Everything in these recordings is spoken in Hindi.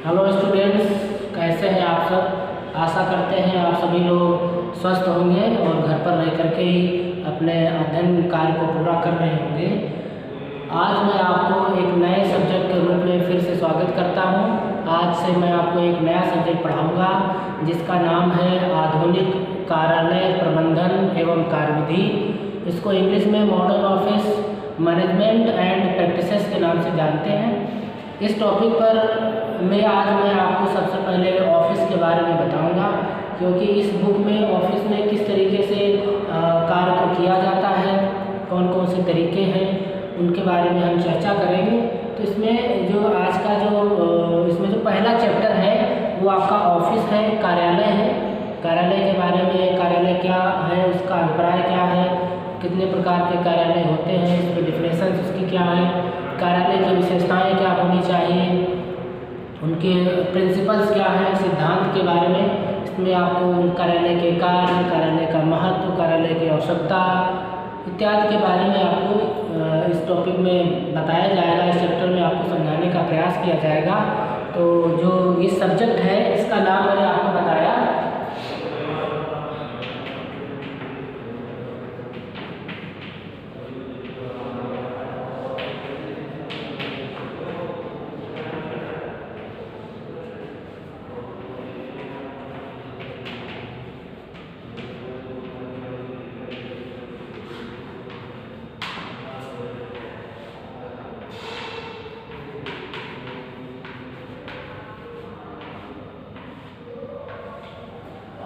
हेलो स्टूडेंट्स, कैसे हैं आप सब। आशा करते हैं आप सभी लोग स्वस्थ होंगे और घर पर रह करके ही अपने अध्ययन कार्य को पूरा कर रहे होंगे। आज मैं आपको एक नए सब्जेक्ट के रूप में फिर से स्वागत करता हूं। आज से मैं आपको एक नया सब्जेक्ट पढ़ाऊंगा जिसका नाम है आधुनिक कार्यालय प्रबंधन एवं कार्यविधि। इसको इंग्लिश में modern office management and practices के नाम से जानते हैं। इस टॉपिक पर मैं आपको सबसे पहले ऑफिस के बारे में बताऊंगा, क्योंकि इस बुक में ऑफिस में किस तरीके से कार्य को किया जाता है, कौन कौन से तरीके हैं, उनके बारे में हम चर्चा करेंगे। तो इसमें जो आज का इसमें जो पहला चैप्टर है वो आपका ऑफिस है, कार्यालय है। कार्यालय के बारे में, कार्यालय क्या है, उसका अभिप्राय क्या है, कितने प्रकार के कार्यालय होते हैं, इसकी डिफिनेशन उसकी क्या है, कार्यालय की विशेषताएं क्या होनी चाहिए, उनके प्रिंसिपल्स क्या हैं, सिद्धांत के बारे में इसमें आपको कार्यालय के कार्य, कार्यालय का महत्व, कार्यालय की आवश्यकता इत्यादि के बारे में आपको इस टॉपिक में बताया जाएगा। इस चैप्टर में आपको समझाने का प्रयास किया जाएगा। तो जो ये सब्जेक्ट है इसका नाम मैंने आपको बताया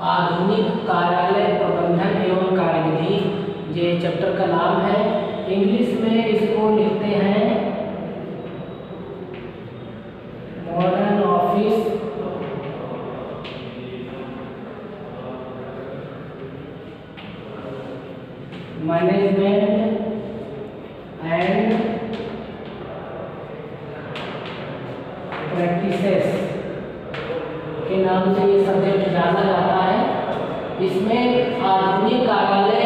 आधुनिक कार्यालय प्रबंधन एवं कार्यविधि। ये चैप्टर का नाम है। इंग्लिश में इसको लिखते हैं modern office management and practices के नाम से ये सब्जेक्ट जाना जाता है। इसमें आधुनिक कार्यालय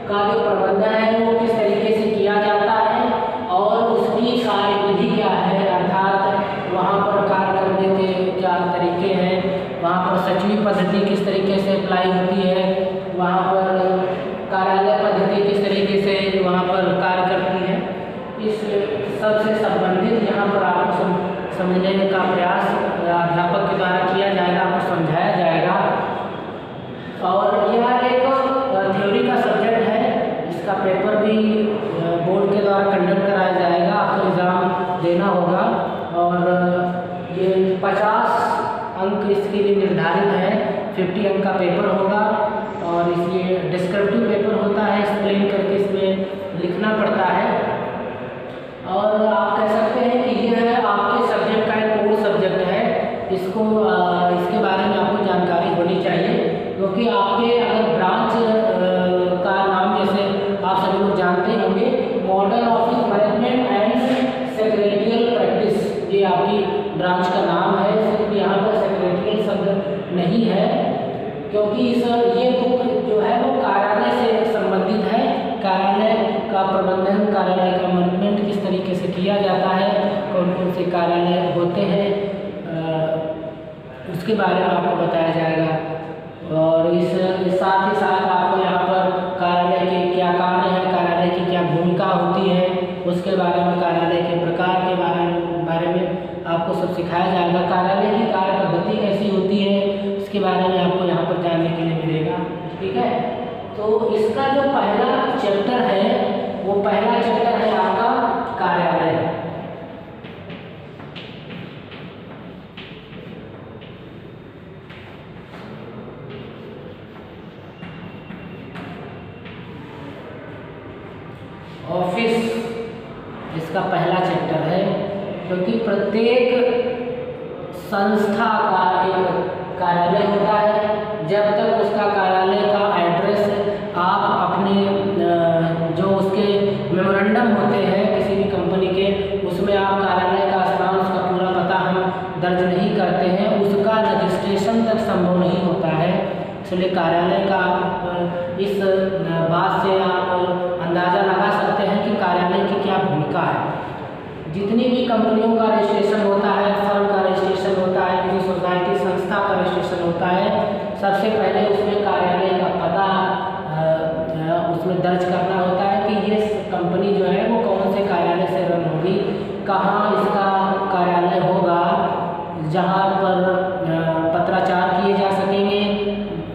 का जो प्रबंधन है वो किस तरीके से किया जाता है और उसकी कार्यविधि क्या है, अर्थात वहाँ पर कार्य करने के क्या तरीके हैं, वहाँ पर सचिवी पद्धति किस तरीके से अप्लाई होती है, वहाँ पर कार्यालय पद्धति किस तरीके से वहाँ पर कार्य करती है, इस सबसे संबंधित यहाँ पर आपको समझने का प्रयास अध्यापक के द्वारा किया जाएगा, आपको समझाया जाएगा। और यह एक थ्योरी का सब्जेक्ट है। इसका पेपर भी बोर्ड के द्वारा कंडक्ट कराया जाएगा, आपको एग्ज़ाम देना होगा और ये 50 अंक इसके लिए निर्धारित है। 50 अंक का पेपर होगा और इसलिए डिस्क्रिप्टिव पेपर होता है, एक्सप्लेन करके इसमें लिखना पड़ता है। और आप कह सकते हैं कि यह आपके सब्जेक्ट का एक कोर सब्जेक्ट है। इसके बारे में आपको जानकारी होनी चाहिए, क्योंकि आपके अगर ब्रांच का नाम जैसे आप सभी लोग जानते होंगे modern office management and secretarial practice, ये आपकी ब्रांच का नाम है। सिर्फ यहाँ पर सेक्रेटरियल शब्द नहीं है, क्योंकि ये बुक जो है वो कार्यालय से संबंधित है। कार्यालय का प्रबंधन, कार्यालय का मैनेजमेंट किस तरीके से किया जाता है, कौन कौन से कार्यालय होते हैं, उसके बारे में आपको बताया जाएगा। और इस साथ ही साथ आपको यहाँ पर कार्यालय के क्या कार्य हैं, कार्यालय की क्या भूमिका होती है, उसके बारे में, कार्यालय के प्रकार के बारे में आपको सब सिखाया जाएगा। कार्यालय की कार्य पद्धति कैसी होती है इसके बारे में आपको यहाँ पर जानने के लिए मिलेगा। ठीक है, तो इसका जो पहला चैप्टर है वो पहला चैप्टर है आपका कार्यालय। ऑफिस इसका पहला चैप्टर है, क्योंकि प्रत्येक संस्था का एक कार्यालय होता है। जब तक उसका कार्यालय का एड्रेस आप अपने जो उसके मेमोरेंडम होते हैं किसी भी कंपनी के, उसमें आप कार्यालय का स्थान, उसका पूरा पता हम दर्ज नहीं करते हैं, उसका रजिस्ट्रेशन तक संभव नहीं होता है। इसलिए कार्यालय का इस बात से आप अंदाज़ा लगा सकते हैं कि कार्यालय की क्या भूमिका है। जितनी भी कंपनियों का रजिस्ट्रेशन होता है, फर्म का रजिस्ट्रेशन होता कहाँ इसका कार्यालय होगा, जहाँ पर पत्राचार किए जा सकेंगे,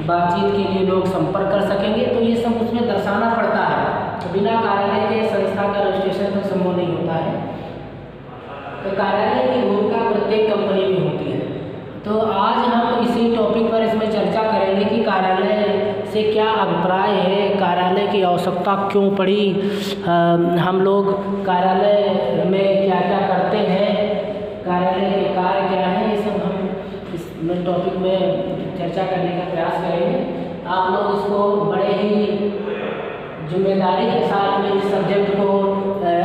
बातचीत के लिए लोग संपर्क कर सकेंगे, तो ये सब उसमें दर्शाना पड़ता है। तो बिना कार्यालय के संस्था का रजिस्ट्रेशन तो संभव नहीं होता है। तो कार्यालय की भूमिका प्रत्येक कंपनी में होती है। तो आज हम इसी टॉपिक पर इसमें चर्चा करेंगे कि कार्यालय से क्या अभिप्राय है, कार्यालय की आवश्यकता क्यों पड़ी, हम लोग कार्यालय में क्या क्या करते हैं, कार्यालय के कार्य क्या हैं, ये सब हम इस टॉपिक में चर्चा करने का प्रयास करेंगे। आप लोग इसको बड़े ही जिम्मेदारी के साथ में इस सब्जेक्ट को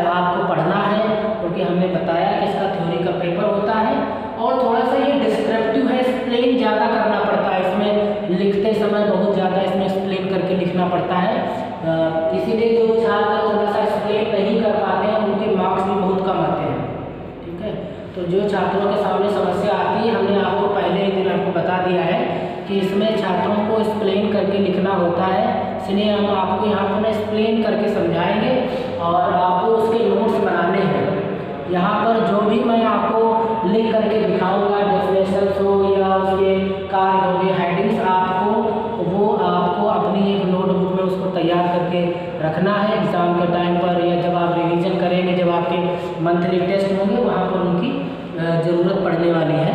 आपको पढ़ना है, क्योंकि हमने बताया कि इसका थ्योरी का पेपर होता है और थोड़ा सा ये डिस्क्रिप्टिव है, एक्सप्लेन ज़्यादा करना पड़ता है। इसमें लिखते समय बहुत ज़्यादा इसमें एक्सप्लेन करके लिखना पड़ता है, इसीलिए जो छात्र थोड़ा सा एक्सप्लेन नहीं कर पाते हैं उनके मार्क्स भी बहुत कम आते हैं। ठीक है, तो जो छात्रों के सामने समस्या आती है, हमने आपको पहले ही दिन आपको बता दिया है कि इसमें छात्रों को एक्सप्लेन करके लिखना होता है, इसलिए हम आपको यहाँ पर एक्सप्लेन करके समझाएंगे और आपको उसके नोट्स बनाने हैं। यहाँ पर जो भी मैं आपको लिख करके दिखाऊंगा, डेफिनेशंस हो या उसके कार्य हो गए, हेडिंग्स, वो आपको अपनी एक नोटबुक में उसको तैयार करके रखना है। एग्ज़ाम के टाइम पर या जब आप रिवीजन करेंगे, जब आपके मंथली टेस्ट होंगे, वहाँ पर उनकी ज़रूरत पड़ने वाली है।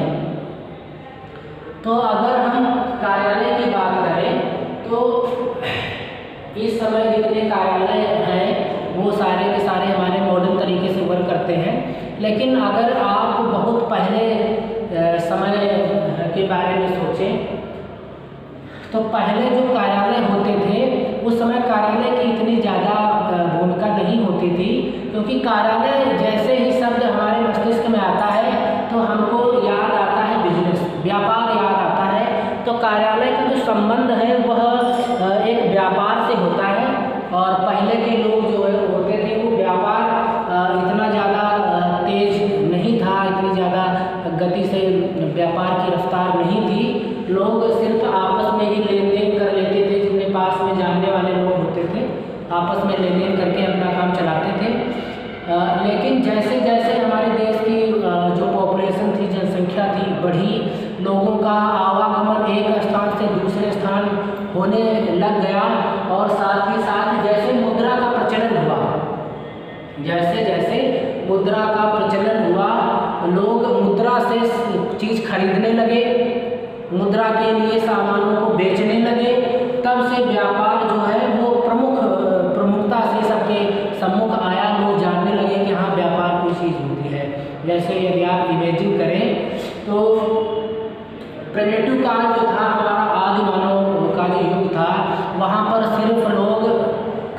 तो अगर हम कार्यालय की बात करें तो इस समय जितने कार्यालय हैं वो सारे के सारे हमारे मॉडर्न तरीके से वर्क करते हैं। लेकिन अगर आप बहुत पहले समय के बारे में सोचें तो पहले जो कार्यालय होते थे उस समय कार्यालय की इतनी ज़्यादा भूमिका नहीं होती थी, क्योंकि कार्यालय जैसे ही शब्द हमारे मस्तिष्क में आता है तो हमको याद आता है बिजनेस, व्यापार याद आता है। तो कार्यालय का जो संबंध है वह एक व्यापार से होता है और पहले के लोग जो है होते थे वो व्यापार इतना ज़्यादा तेज नहीं था, इतनी ज़्यादा गति से व्यापार की रफ्तार नहीं थी। लोग सिर्फ आपस में ही लेन देन कर लेते थे, जितने पास में जानने वाले लोग होते थे आपस में लेन देन करके अपना काम चलाते थे। लेकिन जैसे जैसे हमारे देश की जो पॉपुलेशन थी, जनसंख्या थी, बढ़ी, लोगों का आवागमन एक स्थान से दूसरे स्थान होने लग गया और साथ ही साथ जैसे मुद्रा का प्रचलन हुआ, जैसे जैसे मुद्रा का प्रचलन हुआ, लोग मुद्रा से चीज़ खरीदने लगे, मुद्रा के लिए सामानों को बेचने लगे, तब से व्यापार जो है वो प्रमुखता से सबके सम्मुख आया। लोग जानने लगे कि हाँ व्यापार कोई चीज़ होती है। जैसे यदि आप इमेजिन करें तो प्रिमिटिव काल जो था हमारा, आदि मानव का जो युग था, वहाँ पर सिर्फ लोग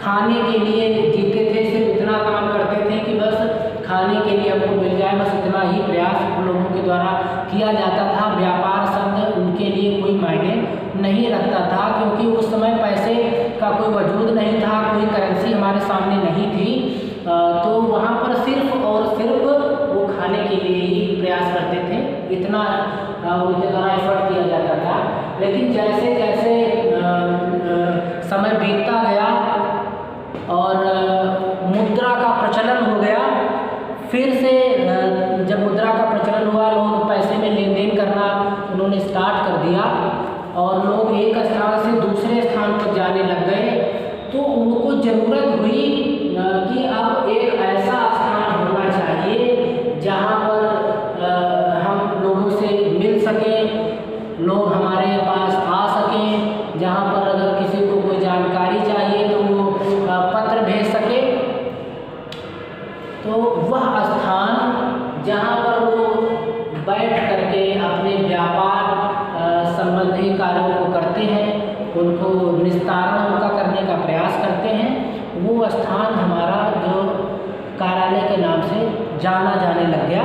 खाने के लिए जीते थे, सिर्फ इतना काम करते थे कि बस खाने के लिए हमको मिल जाए, बस इतना ही प्रयास लोगों के द्वारा किया जाता था। व्यापार शब्द उनके लिए कोई मायने नहीं रखता था, क्योंकि उस समय पैसे का कोई वजूद नहीं था, कोई करेंसी हमारे सामने नहीं थी। तो वहाँ पर सिर्फ और सिर्फ वो खाने के लिए ही प्रयास करते थे, इतना उनके द्वारा एफर्ट किया जाता था। लेकिन जैसे जैसे समय बीतता गया और मुद्रा का प्रचलन हो गया, फिर से जब मुद्रा का प्रचलन हुआ, लोग पैसे में लेन देन करना उन्होंने स्टार्ट कर दिया और लोग एक स्थान से दूसरे स्थान पर जाने लग गए। तो उनको ज़रूरत हुई कि अब एक ऐसा स्थान होना चाहिए जहाँ पर हम लोगों से मिल सकें, लोग हमारे पास आ सकें, जहाँ पर अगर किसी को कोई जानकारी चाहिए तो वो पत्र भेज सके। तो वह स्थान जहाँ पर वो बैठ करके अपने व्यापार संबंधी कार्यों को करते हैं, उनको निस्तारण उनका करने का प्रयास करते हैं, वो स्थान हमारा जो कार्यालय के नाम से जाना जाने लग गया।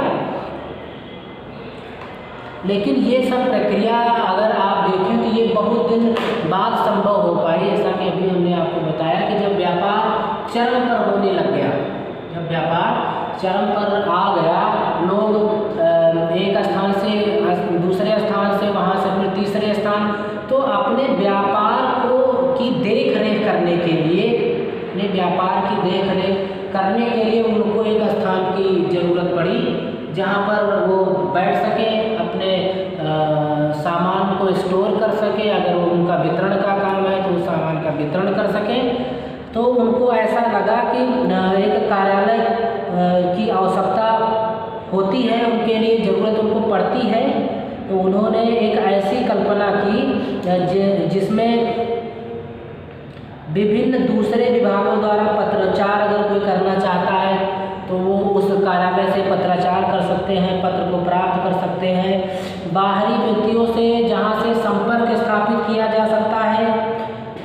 लेकिन ये सब प्रक्रिया अगर आप देखें तो ये बहुत दिन बाद संभव हो पाई, जैसा कि अभी हमने आपको बताया कि जब व्यापार चरम पर होने लग गया, जब व्यापार चरम पर आ गया, लोग एक स्थान से दूसरे स्थान से, वहाँ से फिर तीसरे स्थान, तो अपने व्यापार को की देख रेख करने के लिए, अपने व्यापार की देख रेख करने के लिए उनको एक स्थान की ज़रूरत पड़ी जहाँ पर वो बैठ सकें, अपने सामान को स्टोर कर सके। अगर वो उनका वितरण का काम है तो उस सामान का वितरण कर सकें। तो उनको ऐसा लगा कि एक कार्यालय की आवश्यकता होती है, उनके लिए ज़रूरत उनको पड़ती है। तो उन्होंने एक ऐसी कल्पना की जिसमें विभिन्न दूसरे विभागों द्वारा पत्राचार अगर कोई करना चाहता है तो वो उस कार्यालय से पत्राचार कर सकते हैं, पत्र को प्राप्त कर सकते हैं। बाहरी व्यक्तियों से जहाँ से संपर्क स्थापित किया जा सकता है,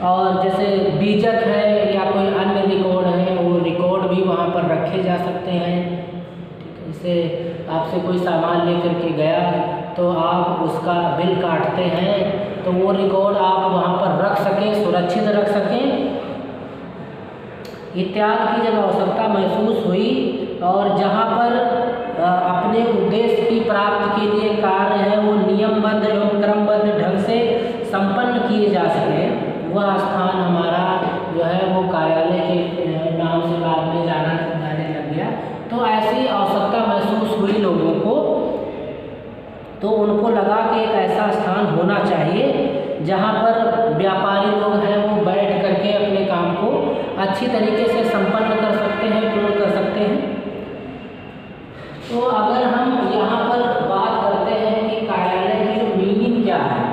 और जैसे बीजक है या कोई अन्य रिकॉर्ड है, वो रिकॉर्ड भी वहाँ पर रखे जा सकते हैं। ठीक है, जैसे आपसे कोई सामान लेकर के गया तो आप उसका बिल काटते हैं तो वो रिकॉर्ड आप वहाँ पर रख सकें, सुरक्षित रख सकें इत्यादि की जब आवश्यकता महसूस हुई। और जहाँ पर अपने उद्देश्य की प्राप्ति के लिए कार्य है वो नियमबद्ध एवं क्रमबद्ध ढंग से संपन्न किए जा सके, वह स्थान हमारा जो है वो कार्यालय के नाम से बाद में जाने लग गया। तो ऐसी आवश्यकता महसूस हुई लोगों को, तो उनको लगा कि एक ऐसा स्थान होना चाहिए जहाँ पर व्यापारी लोग हैं वो बैठ करके अपने काम को अच्छी तरीके से संपन्न कर सकते हैं, पूर्ण कर सकते हैं। तो अगर हम यहाँ पर बात करते हैं कि कार्यालय की जो मीनिंग क्या है,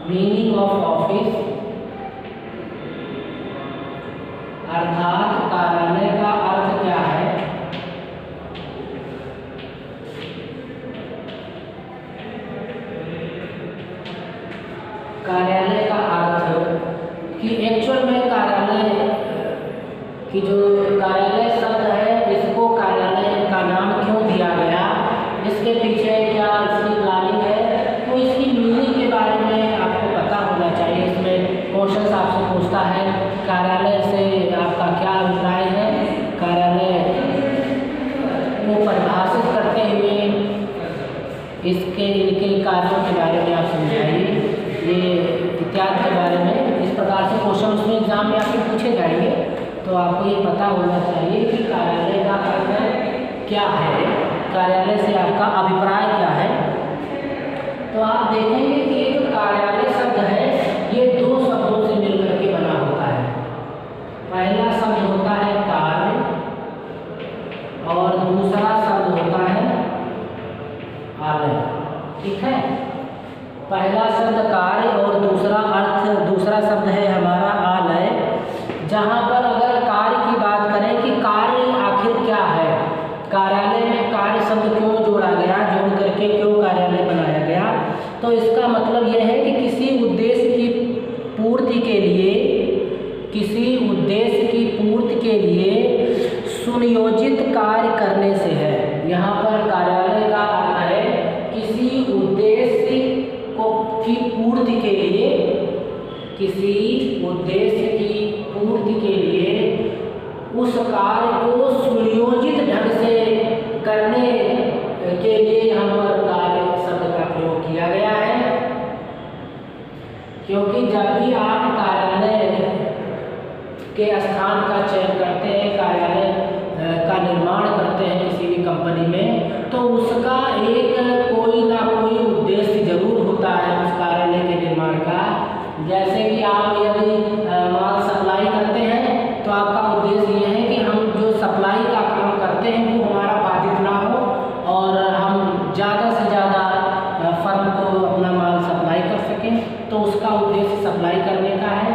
मीनिंग ऑफ ऑफिस अर्थात कार्यालय का अर्थ क्या है। कार्यालय का अर्थ कि एक्चुअल में कार्यालय की जो कार्यालय शब्द है इसको कार्यालय का नाम क्यों दिया गया, इसके पीछे क्या इसकी प्लानिंग है, तो इसकी मीनिंग के बारे में आपको पता होना चाहिए। इसमें क्वेश्चन आपसे पूछता है कार्यालय से आपका क्या अभिप्राय है, कार्यालय को परिभाषित करते हुए इनके कार्यों के बारे में आप समझाइए, ये इत्यादि के बारे में। इस प्रकार से क्वेश्चन उसमें एग्जाम में आपसे पूछे जाएंगे, तो आपको ये पता होना चाहिए कि कार्यालय का अर्थ क्या है, कार्यालय से आपका अभिप्राय क्या है। तो आप देखेंगे कि ये जो कार्यालय शब्द है ये दो शब्दों से मिलकर के बना होता है। पहला शब्द होता है कार्य और दूसरा शब्द होता है आलय। ठीक है, पहला शब्द कार्य और दूसरा शब्द है हमारा आलय। जहाँ पर अगर कार्य की बात करें कि कार्य आखिर क्या है, कार्यालय में कार्य शब्द क्यों जोड़ा गया, जोड़ करके क्यों कार्यालय बनाया गया, तो इसका मतलब यह है कि किसी उद्देश्य की पूर्ति के लिए सुनियोजित कार्य करने से है। यहाँ पर कार्यालय का अर्थ है किसी उद्देश्य की पूर्ति के लिए, किसी उद्देश्य की पूर्ति के लिए उस कार्य को सुनियोजित ढंग से करने के लिए यहाँ पर कार्य शब्द का प्रयोग किया गया है। क्योंकि जब भी आप कार्यालय के स्थान का चयन करते हैं, कार्यालय का निर्माण करते हैं किसी भी कंपनी में, तो उसका एक कोई ना कोई उद्देश्य जरूर होता है उस कार्यालय के निर्माण का। जैसे कि आप यदि माल सप्लाई करते हैं तो आपका उद्देश्य ये है कि हम जो सप्लाई का काम करते हैं वो हमारा बाधित ना हो और हम ज़्यादा से ज़्यादा फर्म को अपना माल सप्लाई कर सकें, तो उसका उद्देश्य सप्लाई करने का है।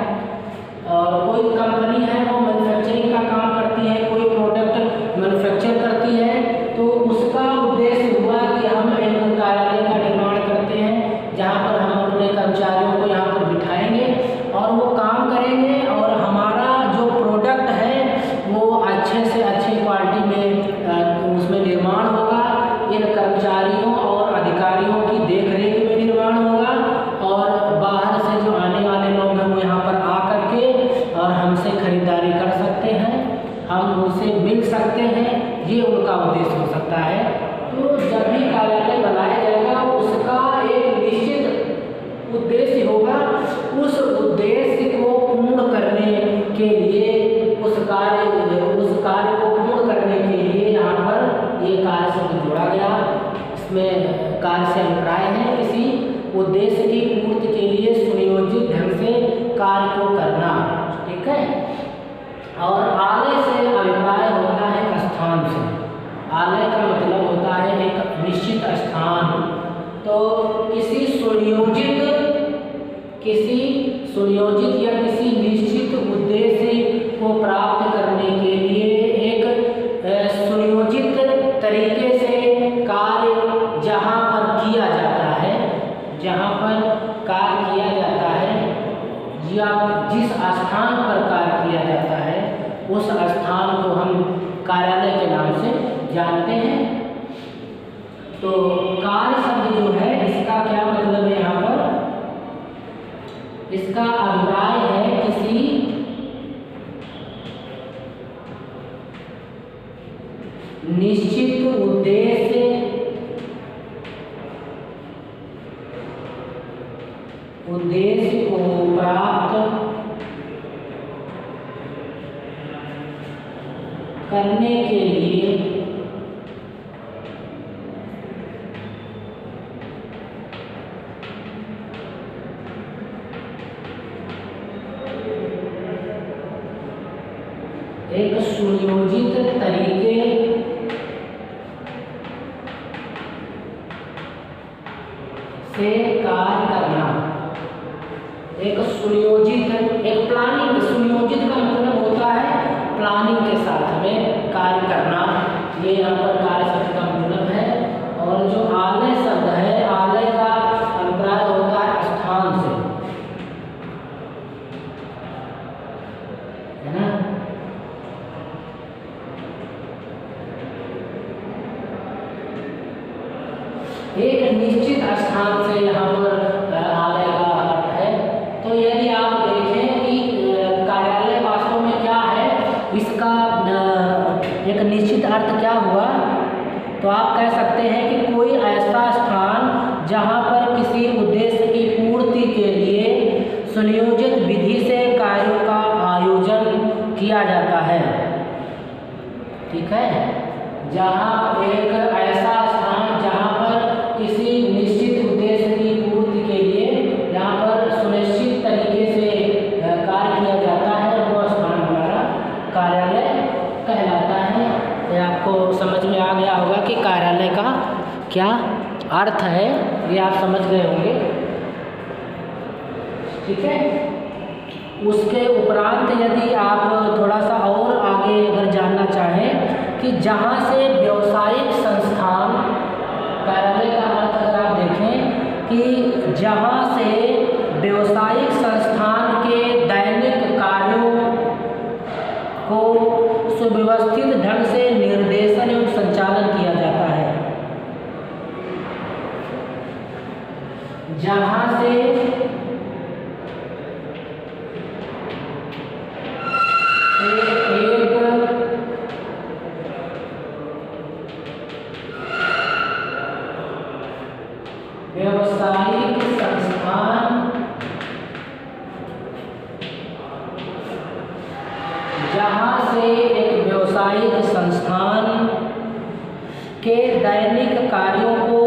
और कोई कंपनी है वो मैन्युफैक्चरिंग का काम करती है, कोई प्रोडक्ट मैन्युफैक्चर करती है, तो उसका उद्देश्य हुआ कि हम एक कार्यालय का निर्माण करते हैं जहाँ पर हम अपने कर्मचारियों को यहाँ पर बिठाएंगे और वो काम करेंगे और हमारा जो प्रोडक्ट है वो अच्छे से अच्छी क्वालिटी में उसमें निर्माण होगा। इन कर्मचारियों और अधिकारियों की देखरेख में निर्माण होगा और बाहर से जो आने वाले लोग हैं वो यहाँ पर आ करके और हमसे खरीदारी कर सकते हैं, हम उनसे मिल सकते हैं, ये उनका उद्देश्य हो सकता है। तो जब भी कार्यालय बनाया जाएगा उसका एक निश्चित उद्देश्य होगा, उस उद्देश्य को पूर्ण करने के लिए उस कार्य को पूर्ण करने के लिए यहाँ पर ये कार्य शब्द जोड़ा गया। इसमें कार्य से अभिप्राय है किसी उद्देश्य की पूर्ति के लिए सुनियोजित ढंग से कार्य को करना, ठीक है। और आलय से अभिप्राय होता है एक स्थान से। आलय का मतलब होता है एक निश्चित स्थान। तो किसी सुनियोजित या किसी निश्चित उद्देश्य को प्राप्त करने के लिए एक सुनियोजित तरीके से कार्य जहाँ पर किया जाता है या जिस स्थान पर कार्य किया जाता है उस स्थान को हम कार्यालय के नाम से जानते हैं। तो कार्य शब्द जो है इसका क्या मतलब है, यहाँ पर इसका अभिप्राय है किसी निश्चित उद्देश्य को प्राप्त करने के लिए एक सुनियोजित तरीके से कार्य करना। एक प्लानिंग, सुनियोजित का मतलब होता है प्लानिंग के साथ हमें कार्य करना। ये यहाँ पर कार्य शब्द का मतलब है। और जो आलय शब्द है, आलय का अभिप्राय होता है स्थान से, है ना। एक निश्चित स्थान से यहाँ पर आलय का अर्थ है। तो यदि आप देखें कि कार्यालय वास्तव में क्या है, इसका एक निश्चित अर्थ क्या हुआ, तो आप कह सकते हैं कि कोई ऐसा स्थान जहाँ पर किसी उद्देश्य की पूर्ति के लिए सुनियोजित विधि से कार्यों का आयोजन किया जाता है, ठीक है। जहाँ एक ऐसा स्थान जहाँ पर किसी निश्चित उद्देश्य की पूर्ति के लिए यहाँ पर सुनिश्चित तरीके से कार्य किया जाता है, वो स्थान हमारा कार्यालय कहलाता है। ये आपको समझ में आ गया होगा कि कार्यालय का क्या अर्थ है, ये आप समझ गए होंगे, ठीक है। उसके उपरांत यदि आप थोड़ा सा और आगे अगर जानना चाहें कि जहाँ से व्यावसायिक संस्थान, कार्यालय का अर्थ अगर आप देखें कि जहाँ से व्यावसायिक संस्थान के दैनिक कार्यों को सुव्यवस्थित ढंग से निर्देशन एवं संचालन किया जाता है, जहाँ से व्यावसायिक संस्थान, जहाँ से एक व्यावसायिक संस्थान के दैनिक कार्यों को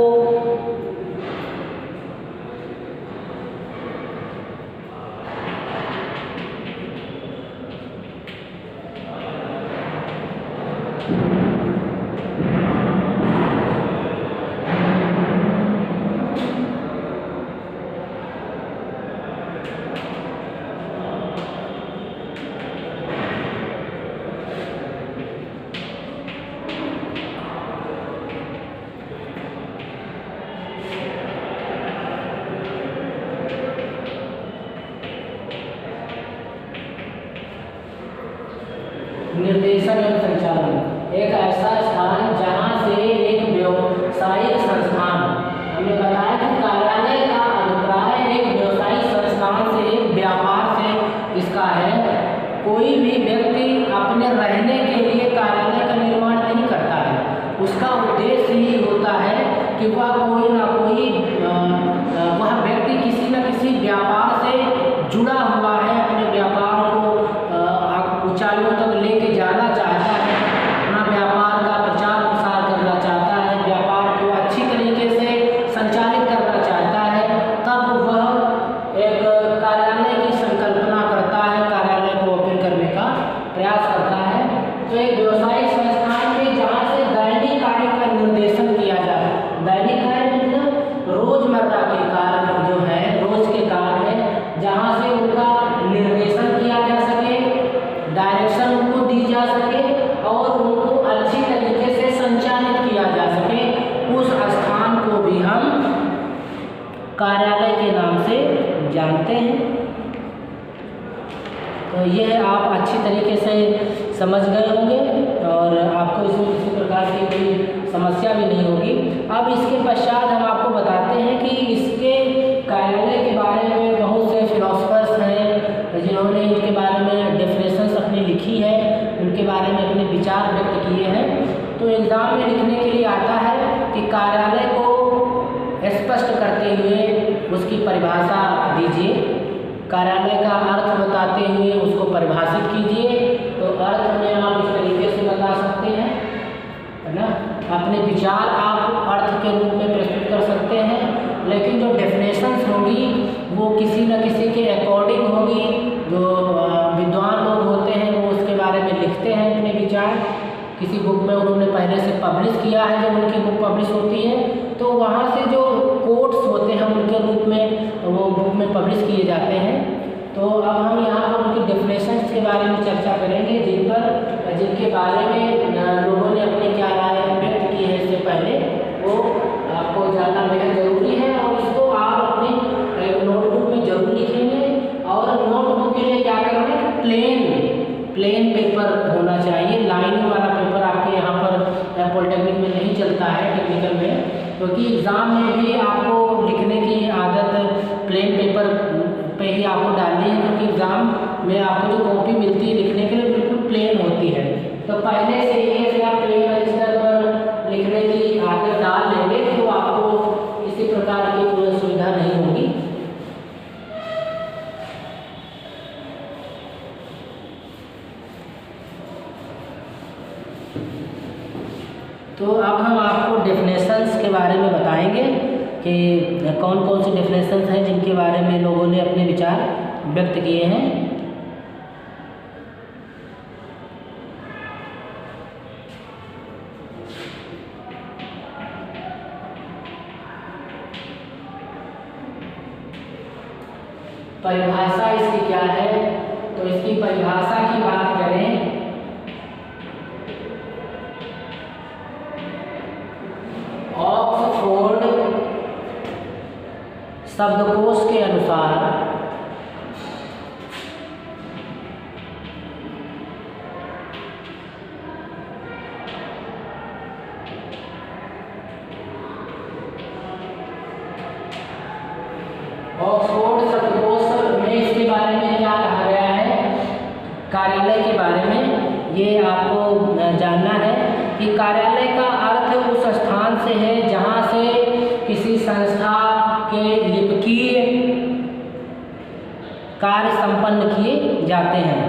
निर्देशन एवं संचालन, एक ऐसा स्थान जहाँ से एक व्यावसायिक संस्थान, हमने बताया कि कार्यालय का अभिप्राय एक व्यावसायिक संस्थान से, एक व्यापार से इसका है। कोई भी व्यक्ति अपने रहने के लिए कार्यालय का निर्माण नहीं करता है, उसका उद्देश्य ही होता है कि वह कोई ना कोई वह व्यक्ति किसी न किसी व्यापार से जुड़ा हुआ है, अपने व्यापार को कार्यालय के नाम से जानते हैं। तो यह आप अच्छी तरीके से समझ गए होंगे और आपको इसमें किसी प्रकार की कोई समस्या भी नहीं होगी। अब इसके पश्चात हम आपको बताते हैं कि इसके कार्यालय के बारे में बहुत से फिलोसफर्स हैं जिन्होंने इनके बारे में डेफिनेशंस अपनी लिखी है, उनके बारे में अपने विचार व्यक्त किए हैं। तो एग्ज़ाम में लिखने के लिए आता है कि कार्यालय को स्पष्ट करते हुए उसकी परिभाषा दीजिए, कार्यालय का अर्थ बताते हुए उसको परिभाषित कीजिए। तो अर्थ में आप इस तरीके से बता सकते हैं, है ना, अपने विचार आप अर्थ के रूप में प्रस्तुत कर सकते हैं, लेकिन जो डेफिनेशंस होगी वो किसी न किसी के अकॉर्डिंग होगी। जो विद्वान लोग होते हैं वो उसके बारे में लिखते हैं अपने विचार, किसी बुक में उन्होंने पहले से पब्लिश किया है। जब उनकी बुक पब्लिश होती है तो वहाँ से जो कोट्स होते हैं उनके रूप में वो बुक में पब्लिश किए जाते हैं। तो अब हम यहाँ पर उनकी डेफिनेशंस के बारे में चर्चा करेंगे, जिनके बारे में लोगों ने अपनी क्या राय व्यक्त की है इससे पहले, वो आपको जानना बेहद ज़रूरी है। और इसको आप अपनी नोटबुक में जरूर लिखेंगे। और नोटबुक के लिए क्या करना है, प्लेन पेपर होना चाहिए। लाइनिंग वाला पेपर आपके यहाँ पर पॉलिटेक्निक में नहीं चलता है, टेक्निकल में, क्योंकि एग्ज़ाम में भी आपको लिखने की आदत प्लेन पेपर पे ही आपको डालनी है, क्योंकि एग्ज़ाम में आपको जो कॉपी मिलती है लिखने के लिए बिल्कुल प्लेन होती है। तो पहले से ही अगर आप प्लेन रजिस्टर पर लिखने की आदत डाल लेंगे तो आपको किसी प्रकार की कोई असुविधा नहीं होगी। तो अब हम आपको डेफिनेशंस के बारे में बताएंगे कि कौन कौन सी डेफिनेशंस हैं जिनके बारे में लोगों ने अपने विचार व्यक्त किए हैं। परिभाषा इसकी क्या है, तो इसकी परिभाषा की बात करें ऑक्सफोर्ड शब्दकोश के अनुसार ऑक्सफोर्ड शब्दकोश में इसके बारे में क्या कहा गया है, कार्यालय के बारे में ये आपको जानना है कि कार्यालय का अर्थ उस स्थान से है जहाँ से किसी संस्था के लिपिकीय कार्य संपन्न किए जाते हैं।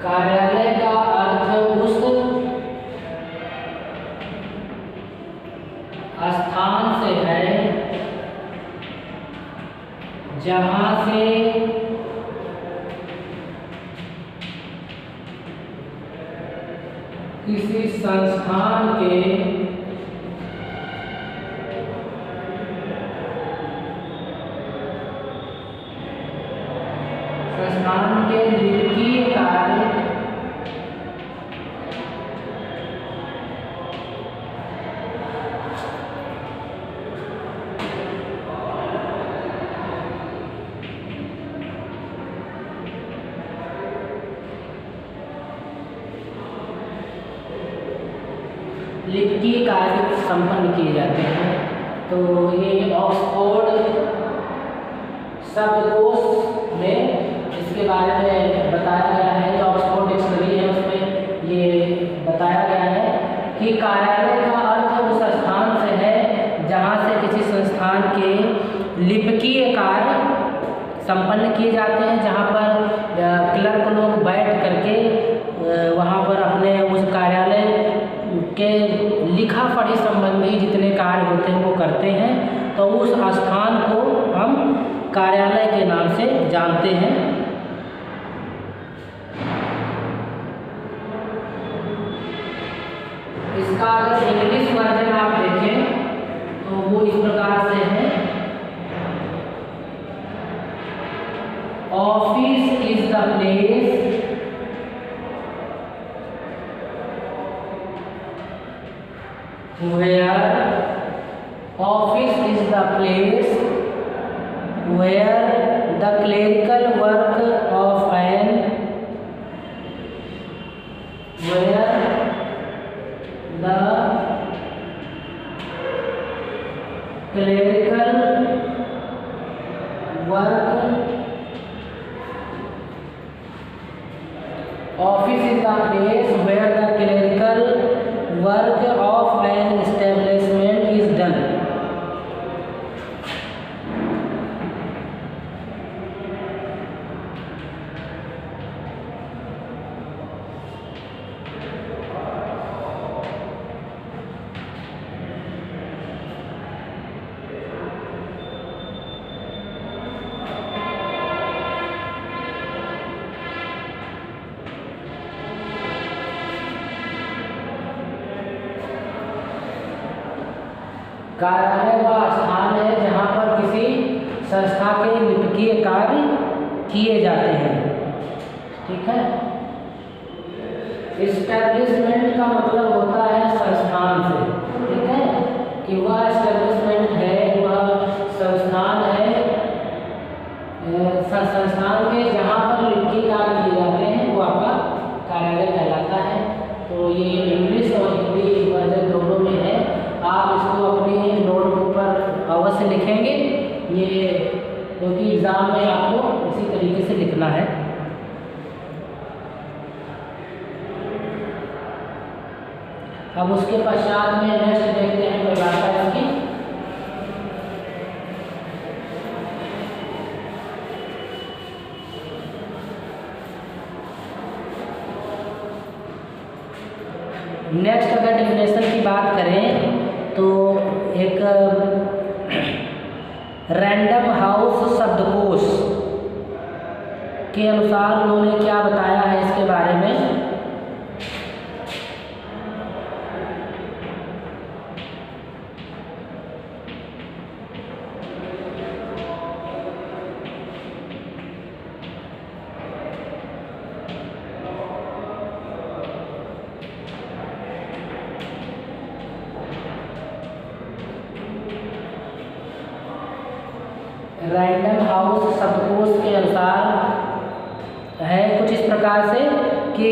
कार्यालय का अर्थ उस स्थान से है जहाँ से किसी संस्थान के लिपिकीय कार्य लिपिकीय कार्य संपन्न किए जाते हैं। तो ये ऑक्सफोर्ड शब्दकोश में इसके बारे में बताया गया है, जो ऑक्सफोर्ड डिक्शनरी है उसमें ये बताया गया है कि कार्यालय का अर्थ उस स्थान से है जहाँ से किसी संस्थान के लिपिकीय कार्य संपन्न किए जाते हैं, जहाँ पर क्लर्क लोग बैठ करके वहाँ पर अपने उस कार्यालय के लिखा पढ़ी संबंधी जितने कार्य होते हैं वो करते हैं। तो उस स्थान को हम कार्यालय के नाम से जानते हैं। इसका अगर इंग्लिश वर्जन आप देखें तो वो इस प्रकार से है office is the place where office is the place where the clerical work of an where the clerical work office is the place where the clerical work of an establishment is done. कार्यालय वह स्थान है जहाँ पर किसी संस्था के लिपिकीय कार्य किए जाते हैं। ठीक है। इस्टेब्लिशमेंट का मतलब होता है संस्थान से। ठीक है, कि वह इस्टेब्लिशमेंट है, वह संस्थान है, संस्थान के जहाँ पर लिपिकीय कार्य किए जाते हैं वो आपका कार्यालय कहलाता है। तो ये इंग्लिश और हिंदी वर्जन दोनों में है। आप इसको अपनी नोटबुक पर अवश्य लिखेंगे, ये क्योंकि एग्ज़ाम में आपको इसी तरीके से लिखना है। अब उसके पश्चात में नेक्स्ट देखते हैं परिभाषा इसकी। नेक्स्ट अगर डेफिनेशन की बात करें तो एक रैंडम हाउस शब्दकोश के अनुसार उन्होंने क्या बताया है इसके बारे में। रैंडम हाउस शब्दकोश के अनुसार है कुछ इस प्रकार से कि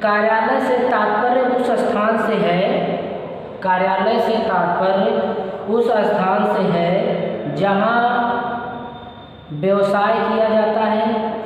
कार्यालय से तात्पर्य उस स्थान से है, कार्यालय से तात्पर्य उस स्थान से है जहाँ व्यवसाय किया जाता है,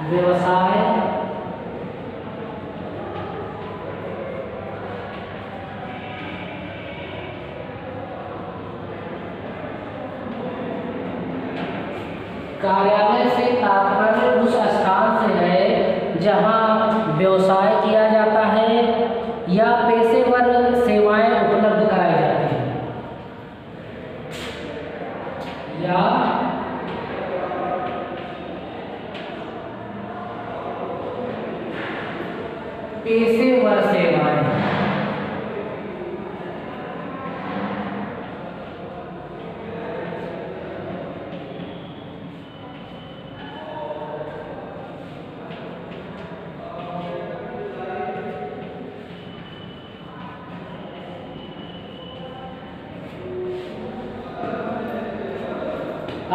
व्यवसाय कार्यालय से तात्पर्य उस स्थान से है जहां व्यवसाय किया जाता है या पेशेवर सेवाएं उपलब्ध कराई जाती हैं या पेशेवर सेवाएं।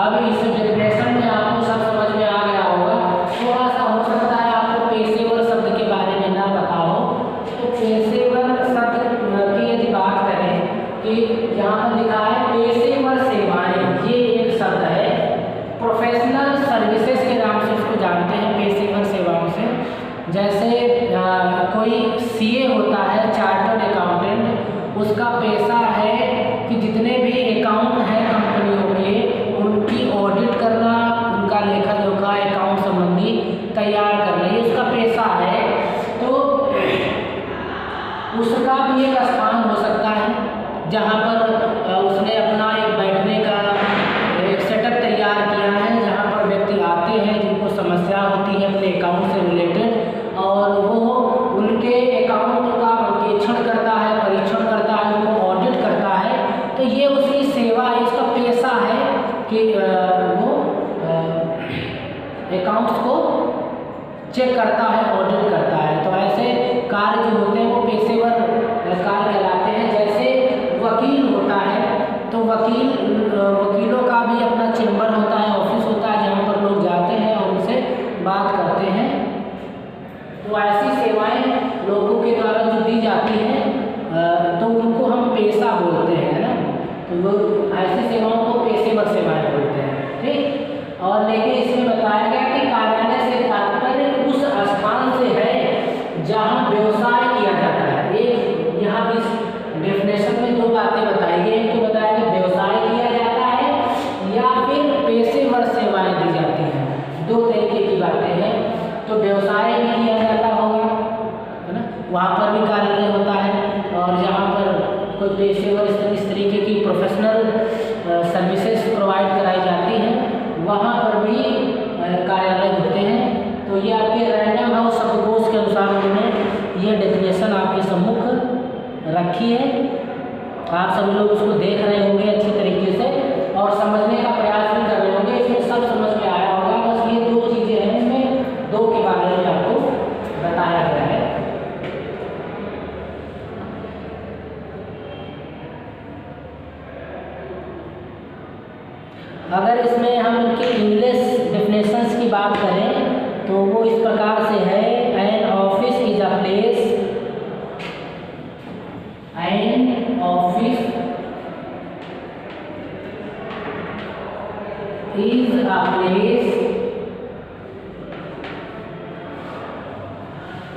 अब इस डेफिनेशन में आपको सब समझ में आ गया होगा। थोड़ा सा हो सकता है आपको पेशेवर शब्द के बारे में ना पता हो, तो पेशेवर शब्द की यदि बात करें कि यहाँ पर लिखा है पेशेवर सेवाएं, ये एक शब्द है। प्रोफेशनल सर्विसेज के नाम से इसको जानते हैं, पेशेवर सेवाओं से। जैसे कोई सीए होता है, चार्टर्ड अकाउंटेंट, उसका पेशा है कि जितने भी अकाउंट हैं कंपनियों के उनकी ऑडिट करना, उनका लेखा जोखा अकाउंट संबंधी तैयार करना, ये उसका पेशा है। तो उसका भी एक स्थान हो सकता है जहाँ पर उसने अपना एक बैठने का एक सेटअप तैयार किया है, जहाँ पर व्यक्ति आते हैं जिनको समस्या होती है अपने अकाउंट से रिलेटेड, और वो उनके अकाउंट का अंकेक्षण करता है, परीक्षण करता है, उनको ऑडिट करता है। तो ये उसकी सेवा है, इसका पेशा है कि वो अकाउंट्स को चेक करता है, ऑडिट करता है। तो ऐसे कार्य जो होते हैं वो पेशेवर कार्य कहलाते हैं। जैसे वकील होता है, तो वकीलों का भी अपना चेम्बर होता है, ऑफिस होता है, जहाँ पर लोग जाते हैं और उनसे बात करते हैं। तो ऐसी सेवाएं लोगों के द्वारा जो दी जाती हैं तो उनको हम पेशा बोलते हैं ना, तो वो ऐसी सेवाओं को पेशेवर सेवाएं बोलते हैं। ठीक, और लेकिन इसमें बताया गया कि कार्यालय से तात्पर्य उस स्थान से है जहाँ व्यवसाय किया जाता है। एक यहाँ इस डेफिनेशन में दो बातें बताई गई, एक तो बताया कि व्यवसाय किया जाता है या फिर पेशेवर सेवाएं दी जाती हैं, दो तरीके की बातें हैं। तो व्यवसाय भी किया जाता होगा, है ना, वहाँ पर भी कार्यालय होता है, और जहाँ पर कोई पेशेवर इस तरीके की प्रोफेशनल सर्विसेज प्रोवाइड कराई जाती हैं, वहाँ पर भी कार्यालय होते हैं। तो ये आपके रैंडम हाउस शब्दकोश के अनुसार उन्होंने ये डेफिनेशन आपके सम्मुख रखी है। आप सभी लोग उसको देख रहे होंगे अच्छी तरीके से और समझने का प्रयास भी कर रहे होंगे, इसमें सब समझ में आया होगा। बस ये दो चीज़ें हैं, इनमें दो के बारे में आपको बताया गया है। अगर इसमें हम इनके इंग्लिश डेफिनेशंस की बात करें तो वो इस प्रकार से है, an office is a place, an office is a place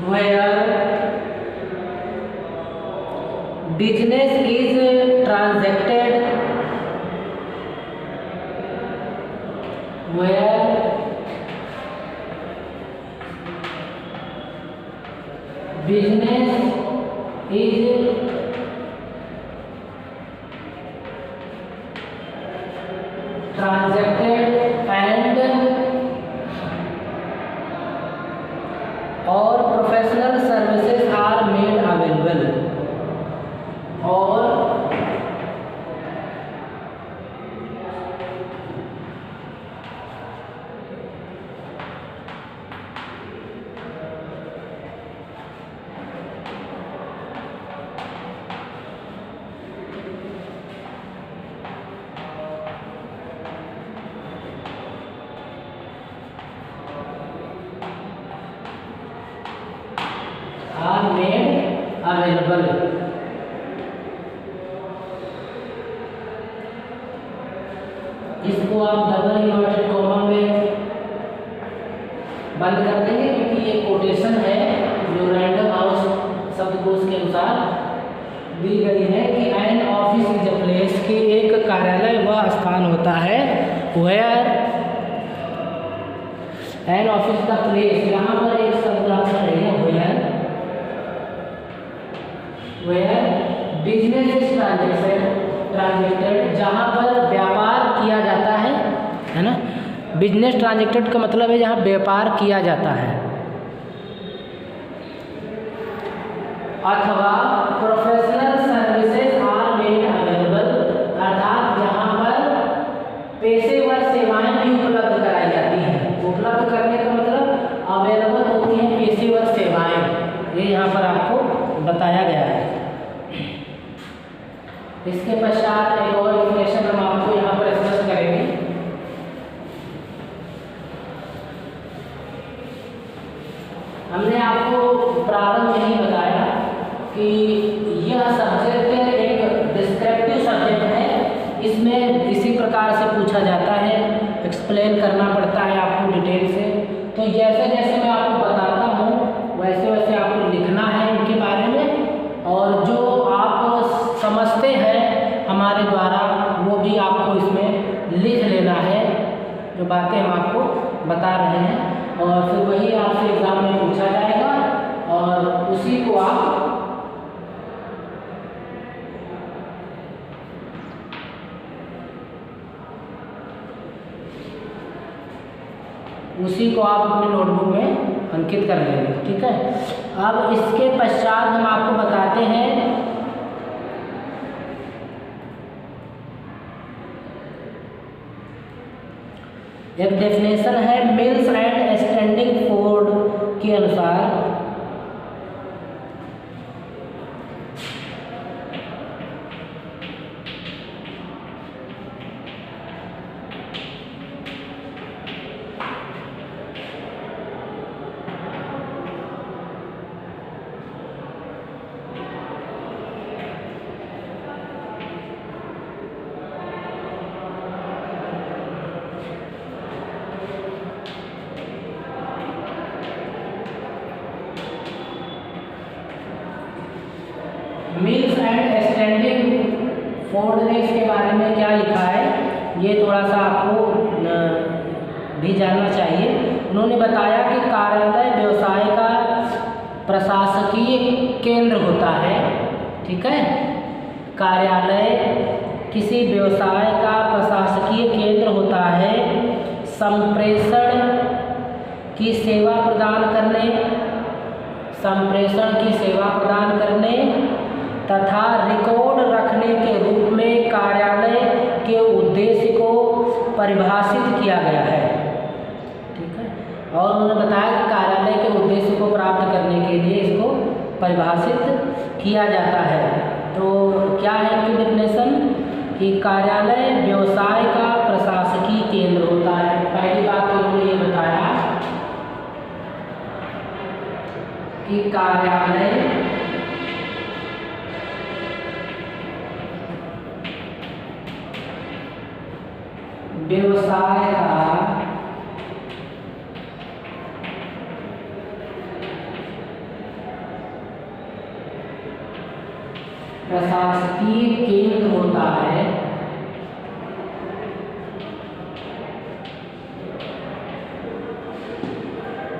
where business is transacted, where business is transacted and और professional services are made available, और are made available। इसको आप डबल इन्वर्टेड कॉमा में बंद कर देंगे क्योंकि ये कोटेशन है जो रैंडम हाउस शब्दकोश के अनुसार दी गई है कि an office is a place, कि एक कार्यालय वह स्थान होता है where an office the place, यहाँ पर एक शब्द आपका रहेगा वेयर बिजनेस इज ट्रांजैक्टेड, जहाँ पर व्यापार किया जाता है ना। बिजनेस ट्रांजैक्टेड का मतलब है जहाँ व्यापार किया जाता है, अथवा professional services are made available, अर्थात जहाँ पर पेशेवर सेवाएं भी उपलब्ध कराई जाती हैं। उपलब्ध करने का मतलब अवेलेबल होती हैं पेशेवर सेवाएं, ये यहाँ पर आपको बताया गया है। इसके पश्चात एक और डेफिनेशन हम आपको यहाँ पर स्पष्ट करेंगे। हमने आपको प्रारंभ में ही बताया कि यह सब्जेक्ट एक डिस्क्रिप्टिव सब्जेक्ट है, इसमें इसी प्रकार से पूछा जाता है, एक्सप्लेन करना पड़ता है आपको डिटेल से। तो जैसे जैसे मैं आपको बताता हूँ वैसे वैसे आपको लिखना बता रहे हैं और फिर वही आपसे एग्जाम में पूछा जाएगा और उसी को आप अपने नोटबुक में अंकित कर लेंगे। ठीक है, अब इसके पश्चात हम आपको बताते हैं एक डेफिनेशन है मिल्स एंड स्टैंडिंग फोर्ड के अनुसार मिल्स एंड स्टैंडिंग फोर्ड ने इसके बारे में क्या लिखा है ये थोड़ा सा आपको भी जानना चाहिए। उन्होंने बताया कि कार्यालय व्यवसाय का प्रशासकीय केंद्र होता है। ठीक है, कार्यालय किसी व्यवसाय का प्रशासकीय केंद्र होता है। संप्रेषण की सेवा प्रदान करने तथा रिकॉर्ड रखने के रूप में कार्यालय के उद्देश्य को परिभाषित किया गया है। ठीक है, और उन्होंने बताया कि कार्यालय के उद्देश्य को प्राप्त करने के लिए इसको परिभाषित किया जाता है। तो क्या है इनकी डेफिनेशन कि कार्यालय व्यवसाय का प्रशासकीय केंद्र होता है। पहली बात तो उन्होंने ये बताया कि कार्यालय व्यवसाय का प्रशासकीय केंद्र होता है।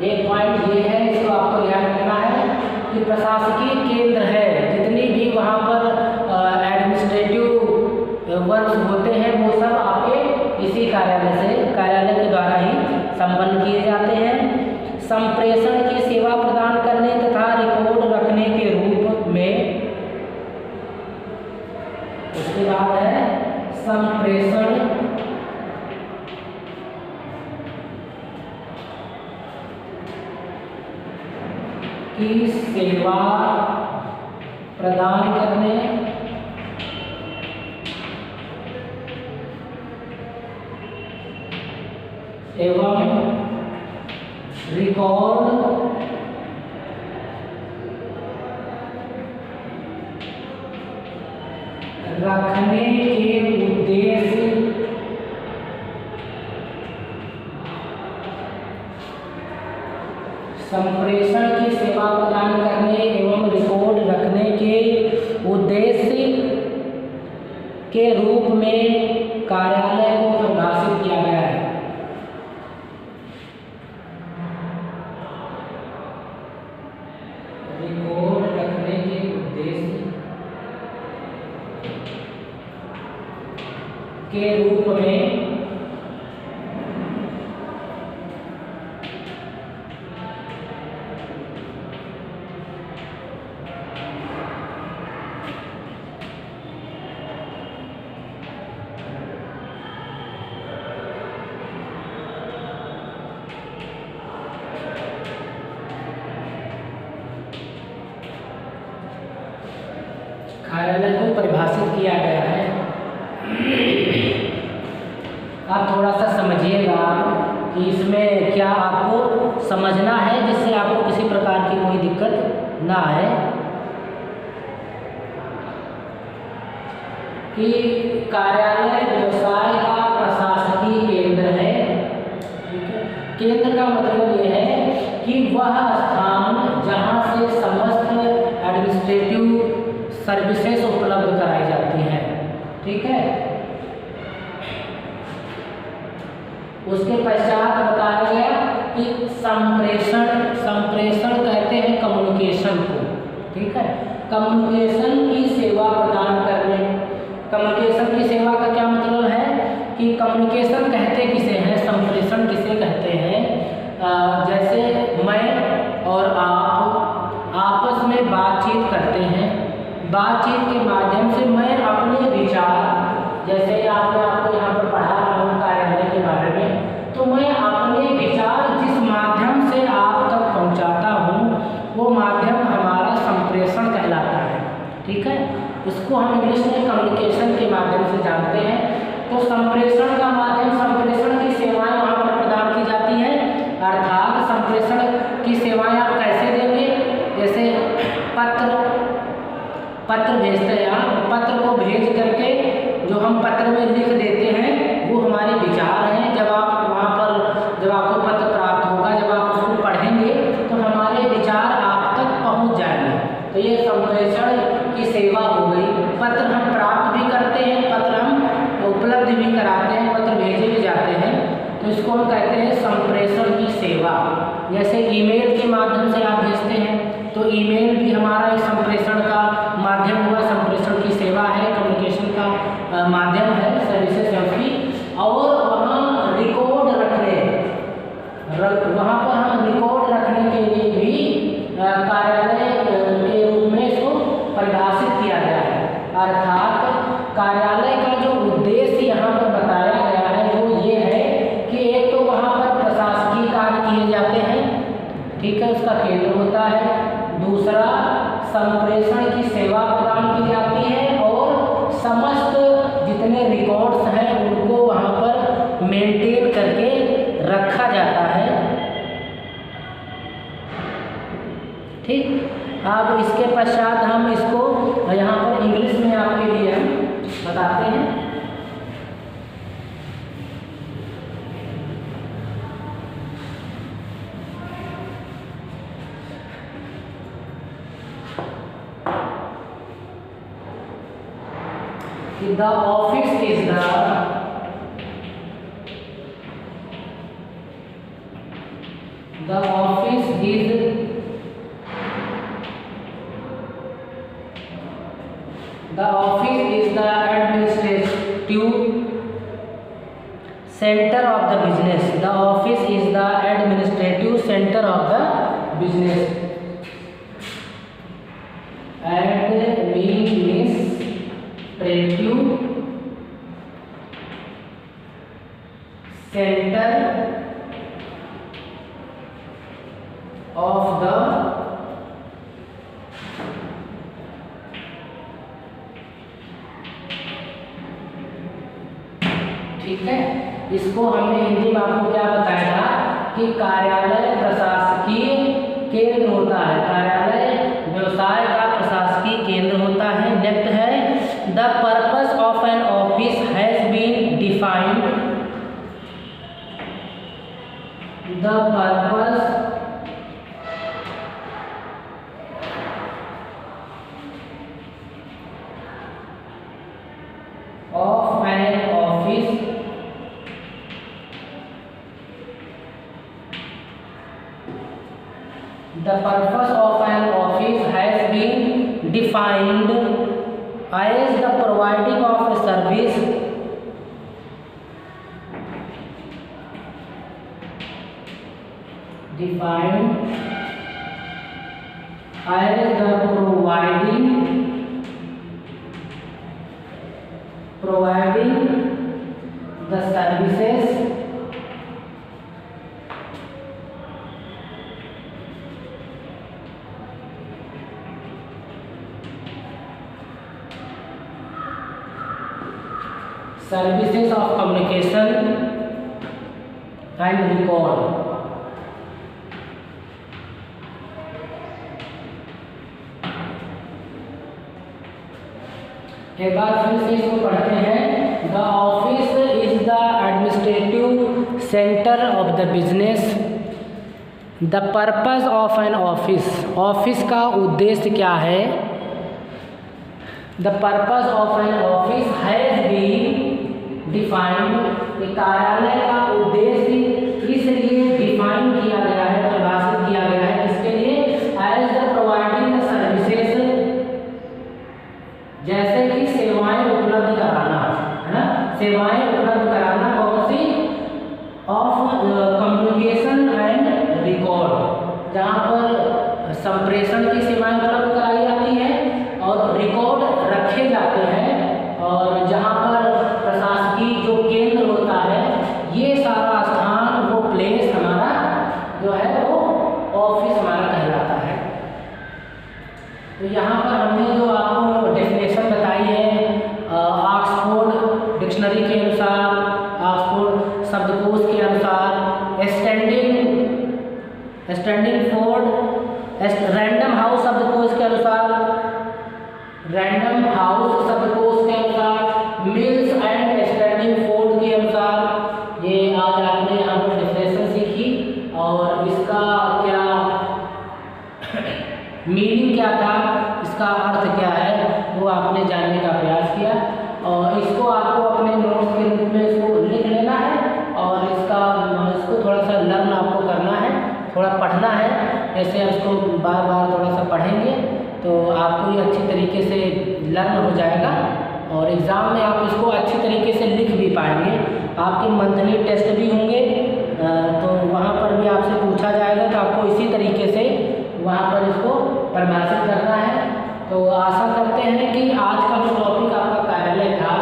एक पॉइंट ये है, इसको आपको ध्यान रखना है कि प्रशासकीय केंद्र है, जितनी भी वहाँ पर एडमिनिस्ट्रेटिव वर्क होते हैं वो सब आपके इसी कार्यालय के द्वारा ही संपन्न किए जाते हैं। संप्रेषण की सेवा प्रदान करने तथा रिकॉर्ड रखने के रूप में, उसके बाद है संप्रेषण की सेवा प्रदान करने एवं रिकॉर्ड रखने के उद्देश्य संप्रेषण की सेवा प्रदान करने एवं रिकॉर्ड रखने के उद्देश्य के रूप में कार्यालय को परिभाषित किया गया है। रिकॉर्ड रखने के उद्देश्य के रूप में कार्यालय को परिभाषित किया गया है। आप थोड़ा सा समझिएगा कि इसमें क्या आपको समझना है, जिससे आपको किसी प्रकार की कोई दिक्कत ना आए। कि कार्यालय व्यवसाय का प्रशासकीय केंद्र है। केंद्र का मतलब ये है कि वह स्थान जहाँ से समस्त एडमिनिस्ट्रेटिव सर्विसेज उपलब्ध कराई जाती हैं। ठीक है, उसके पश्चात बताया गया ठीक है। कम्युनिकेशन की सेवा प्रदान करने, कम्युनिकेशन की सेवा का क्या मतलब है कि कम्युनिकेशन कहते किसे हैं, संप्रेषण किसे कहते हैं। जैसे मैं और आप आपस में बातचीत करते हैं, बातचीत के माध्यम से मैं अपने विचार, जैसे आपको यहाँ पर पढ़ा रहा हूँ कार्यालय के बारे में, तो मैं अपने विचार जिस माध्यम से आप तक पहुँचाता हूँ वो माध्यम हमारा संप्रेषण कहलाता है, ठीक है। उसको हम इंग्लिश में कम्युनिकेशन के माध्यम से जानते हैं। तो संप्रेषण का माध्यम, संप्रेषण की सेवाएं वहाँ पर प्रदान की जाती हैं, अर्थात संप्रेषण की सेवाएं आप कैसे देंगे, जैसे पत्र भेजते हैं आप, पत्र को भेज करके जो हम पत्र में लिख देते हैं वो हमारे विचार हैं। जब आप वहाँ पर, जब आपको पत्र प्राप्त होगा, जब आप उसको पढ़ेंगे तो हमारे विचार आप तक पहुँच जाएंगे। तो ये संप्रेषण की सेवा हो गई। पत्र हम प्राप्त भी करते हैं, पत्र हम उपलब्ध भी कराते हैं, पत्र भेजे भी जाते हैं, तो इसको हम कहते हैं संप्रेषण की सेवा। जैसे ईमेल के माध्यम से आप भेजते हैं तो ईमेल भी हमारा एक संप्रेषण का माध्यम हुआ, संप्रेषण की सेवा है, कम्युनिकेशन का माध्यम है, सर्विसेज है उसकी। और वहाँ रिकॉर्ड रखने, वहाँ पर हम रिकॉर्ड रखने के लिए भी कार्यालय के रूप में इसको परिभाषित किया गया है। अर्थात कार्यालय का जो उद्देश्य यहाँ पर बताया गया है वो ये है कि एक तो वहाँ पर प्रशासकीय कार्य किए जाते हैं, ठीक है, उसका केंद्र होता है। दूसरा, संप्रेषण की सेवा प्रदान की जाती है और समस्त जितने रिकॉर्ड्स हैं उनको वहाँ पर मेंटेन करके रखा जाता है, ठीक। अब इसके पश्चात हम इसको यहाँ पर इंग्लिश में आपके लिए हम बताते हैं। The office is the office is the office is the administrative center of the business. The office is the administrative center of the business. Administrative center of the ठीक है। इसको हमने हिंदी में आपको क्या बताया था कि कार्यालय प्रशासकीय केंद्र होता है, कार्यालय व्यवसाय का प्रशासकीय केंद्र होता है। नेक्स्ट है the purpose of an office has been defined, the purpose of an office the purpose of an office has been defined as the providing of a service defined as the providing the services of communication and record। एक बार फिर से इसको पढ़ते हैं। The office is the administrative centre of the business. The purpose of an office, office का उद्देश्य क्या है। The purpose of an office has been defined, कार्यालय का उद्देश्य इसलिए डिफाइन किया गया है, परिभाषित किया गया है, इसके लिए as the providing the services record, जहाँ पर संप्रेषण की सेवाएं उपलब्ध कराई जाती हैं और रिकॉर्ड रखे जाते हैं, और जहाँ पर प्रशासकीय जो केंद्र होता है, ये सारा स्थान, वो प्लेस हमारा जो है वो ऑफिस हमारा कहलाता है। तो यहाँ पर हमने जो आपको डेफिनेशन बताई है ऑक्सफोर्ड डिक्शनरी के अनुसार, ऑक्सफोर्ड शब्दकोश के अनुसार, रैंडम हाउस शब्दकोश के अनुसार, रैंडम हाउस शब्दकोश के अनुसार, मिल्स एंड स्टैंडिंग फोर्ड के अनुसार, ये आज आपने यहाँ पर डेफिनेशन सीखी और इसका क्या मीनिंग क्या था, इसका अर्थ क्या है, वो आपने जानने का प्रयास किया। और इसको आपको अपने नोट्स के रूप में इसको लिख लेना है और इसको थोड़ा सा लर्न आपको करना है, थोड़ा पढ़ना है। जैसे आप इसको बार बार थोड़ा सा पढ़ेंगे तो आपको ये अच्छी तरीके से लर्न हो जाएगा और एग्ज़ाम में आप इसको अच्छी तरीके से लिख भी पाएंगे। आपके मंथली टेस्ट भी होंगे तो वहाँ पर भी आपसे पूछा जाएगा, तो आपको इसी तरीके से वहाँ पर इसको परिभाषित करना है। तो आशा करते हैं कि आज का जो टॉपिक आपका कार्यालय था,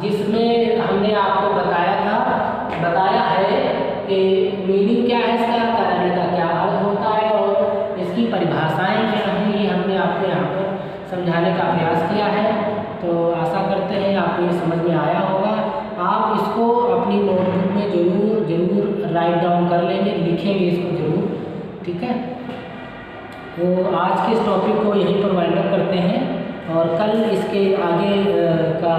जिसमें हमने आपको बताया है कि मीनिंग क्या है इसका, कार्यालय का क्या अर्थ होता है और इसकी परिभाषाएं क्या हैं, ये हमने आपको यहाँ पर समझाने का प्रयास किया है। तो आशा करते हैं आपको ये समझ में आया होगा। आप इसको अपनी नोटबुक में ज़रूर राइट डाउन कर लेंगे, लिखेंगे इसको ज़रूर, ठीक है। तो आज के इस टॉपिक को यहीं पर वाइंड अप करते हैं और कल इसके आगे का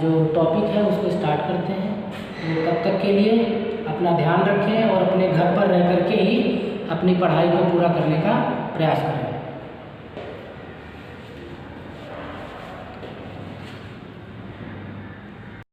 जो टॉपिक है उसको स्टार्ट करते हैं। तो तब तक के लिए अपना ध्यान रखें और अपने घर पर रह कर के ही अपनी पढ़ाई को पूरा करने का प्रयास करें।